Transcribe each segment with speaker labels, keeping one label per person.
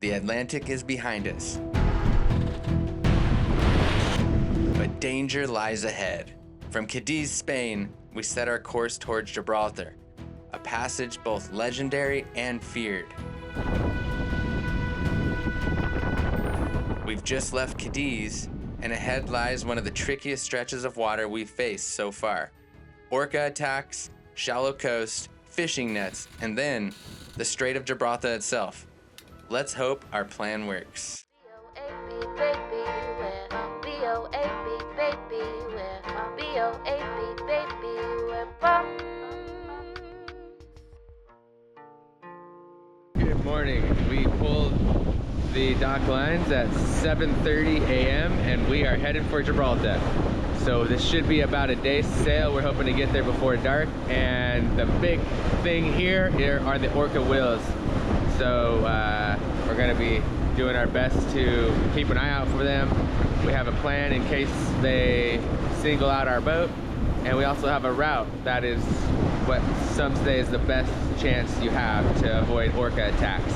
Speaker 1: The Atlantic is behind us, but danger lies ahead. From Cadiz, Spain, we set our course towards Gibraltar, a passage both legendary and feared. We've just left Cadiz, and ahead lies one of the trickiest stretches of water we've faced so far. Orca attacks, shallow coast, fishing nets, and then the Strait of Gibraltar itself. Let's hope our plan works. Good morning. We pulled the dock lines at 7:30 a.m. and we are headed for Gibraltar. So this should be about a day's sail. We're hoping to get there before dark. And the big thing here are the Orca whales. So we're gonna be doing our best to keep an eye out for them. We have a plan in case they single out our boat. And we also have a route that is what some say is the best chance you have to avoid Orca attacks.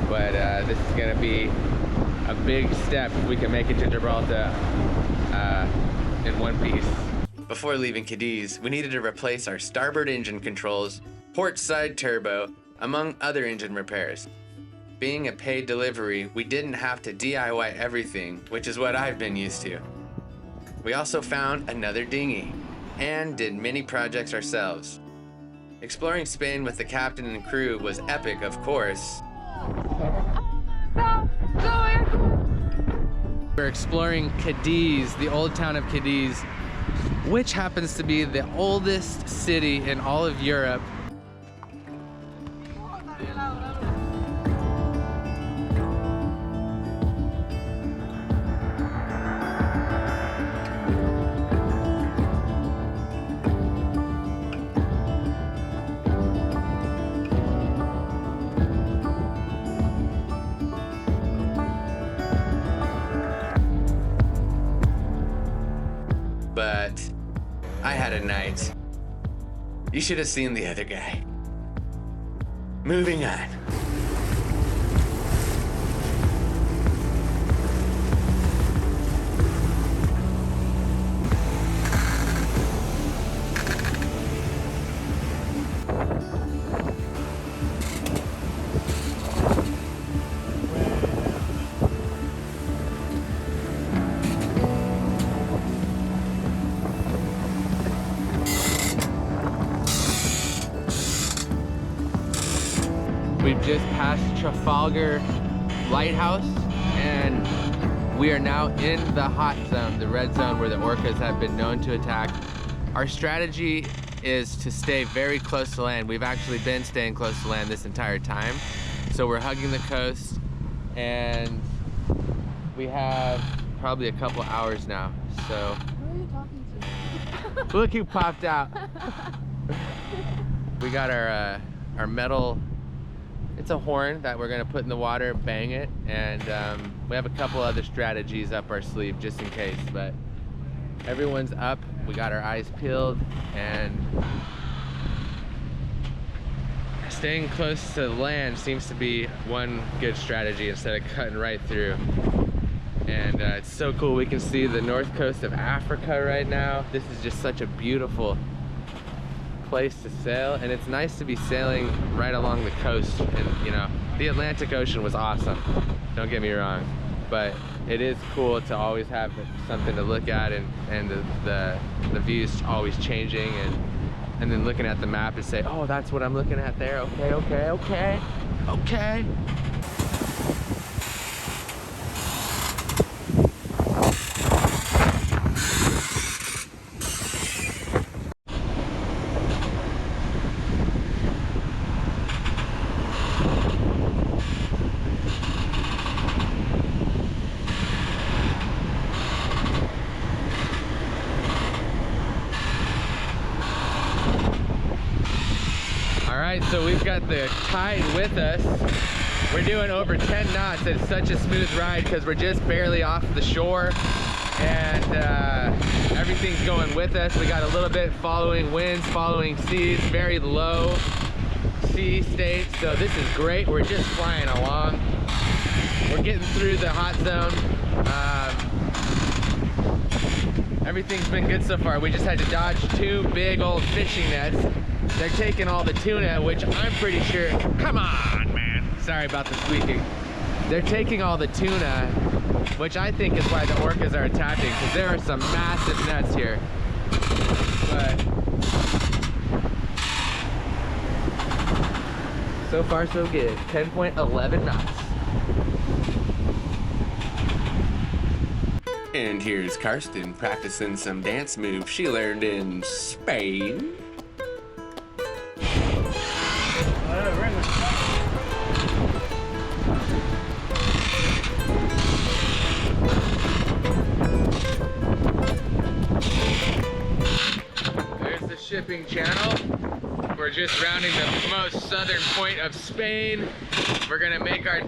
Speaker 1: But this is gonna be a big step if we can make it to Gibraltar in one piece. Before leaving Cadiz, we needed to replace our starboard engine controls, port side turbo, among other engine repairs. Being a paid delivery, we didn't have to DIY everything, which is what I've been used to. We also found another dinghy and did many projects ourselves. Exploring Spain with the captain and crew was epic, of course. We're exploring Cadiz, the old town of Cadiz, which happens to be the oldest city in all of Europe. But I had a night. You should have seen the other guy. Moving on. We've just passed Trafalgar Lighthouse and we are now in the hot zone, the red zone where the orcas have been known to attack. Our strategy is to stay very close to land. We've actually been staying close to land this entire time. So we're hugging the coast and we have probably a couple hours now. So
Speaker 2: Who are you talking to?
Speaker 1: look who popped out. We got our metal, it's a horn that we're gonna put in the water, bang it, and we have a couple other strategies up our sleeve just in case, but everyone's up, we got our eyes peeled, and staying close to land seems to be one good strategy instead of cutting right through. And it's so cool, we can see the north coast of Africa right now. This is just such a beautiful place to sail, and it's nice to be sailing right along the coast. And you know, the Atlantic Ocean was awesome, don't get me wrong, but it is cool to always have something to look at, and the view's always changing, and then looking at the map and say, oh, that's what I'm looking at there. Okay. Alright, so we've got the tide with us. We're doing over 10 knots. It's such a smooth ride because we're just barely off the shore, and everything's going with us. We got a little bit following winds, following seas, very low sea state, so this is great. We're just flying along. getting through the hot zone. Everything's been good so far. We just had to dodge 2 big old fishing nets. They're taking all the tuna, which I'm pretty sure, come on, man. Sorry about the squeaking. They're taking all the tuna, which I think is why the orcas are attacking, because there are some massive nets here. But so far so good. 10.11 knots. And here's Karsten practicing some dance moves she learned in Spain. There's the shipping channel. We're just rounding the most southern point of Spain. We're gonna make our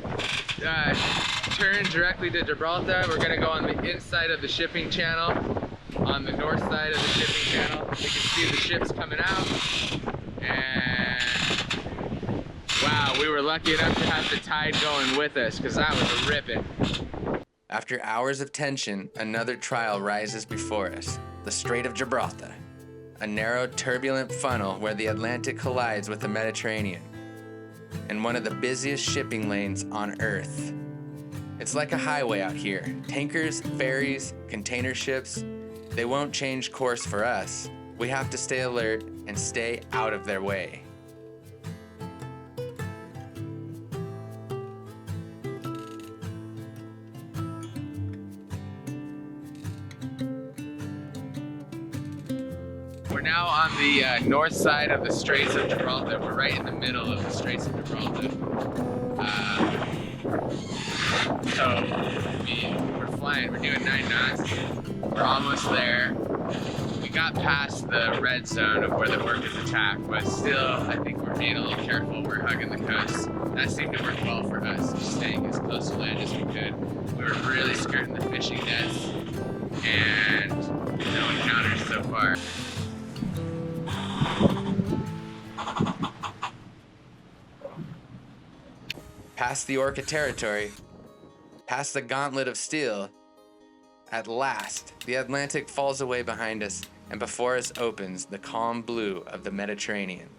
Speaker 1: turn directly to Gibraltar. We're gonna go on the inside of the shipping channel, on the north side of the shipping channel. We can see the ships coming out. And wow, we were lucky enough to have the tide going with us, because that was ripping. After hours of tension, another trial rises before us, the Strait of Gibraltar, a narrow, turbulent funnel where the Atlantic collides with the Mediterranean, and one of the busiest shipping lanes on Earth. It's like a highway out here. Tankers, ferries, container ships, they won't change course for us. We have to stay alert and stay out of their way. We're now on the north side of the Straits of Gibraltar. We're right in the middle of the Straits of Gibraltar. So we're flying, we're doing 9 knots. We're almost there. We got past the red zone of where the orcas attack, but still, I think we're being a little careful. We're hugging the coast. That seemed to work well for us, just staying as close to land as we could. We were really skirting the fishing nets, and no encounters so far. Past the Orca territory, past the gauntlet of steel, at last, the Atlantic falls away behind us, and before us opens the calm blue of the Mediterranean.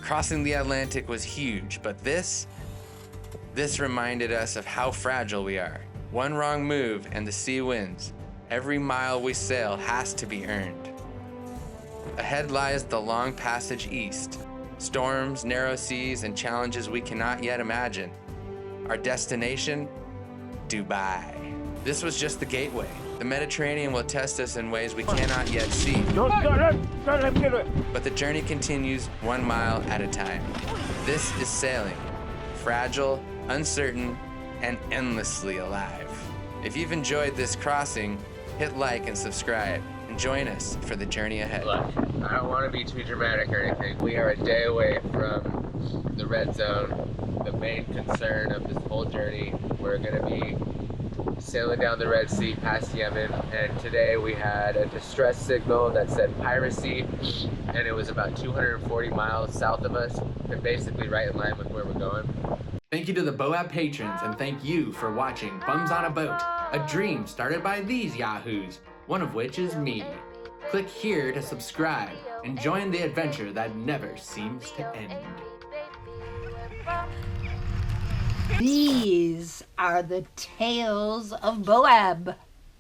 Speaker 1: Crossing the Atlantic was huge, but this reminded us of how fragile we are. One wrong move and the sea wins. Every mile we sail has to be earned. Ahead lies the long passage east. Storms, narrow seas, and challenges we cannot yet imagine. Our destination, Dubai. This was just the gateway. The Mediterranean will test us in ways we cannot yet see. But the journey continues 1 mile at a time. This is sailing. Fragile, uncertain, and endlessly alive. If you've enjoyed this crossing, hit like and subscribe, and join us for the journey ahead. Look, I don't want to be too dramatic or anything. We are a day away from the red zone, the main concern of this whole journey. We're going to be sailing down the Red Sea past Yemen, and today we had a distress signal that said piracy, and it was about 240 miles south of us, and basically right in line with where we're going. Thank you to the BOAB patrons, and thank you for watching Bums on a Boat, a dream started by these yahoos, one of which is me. Click here to subscribe and join the adventure that never seems to end.
Speaker 2: These are the tales of BOAB.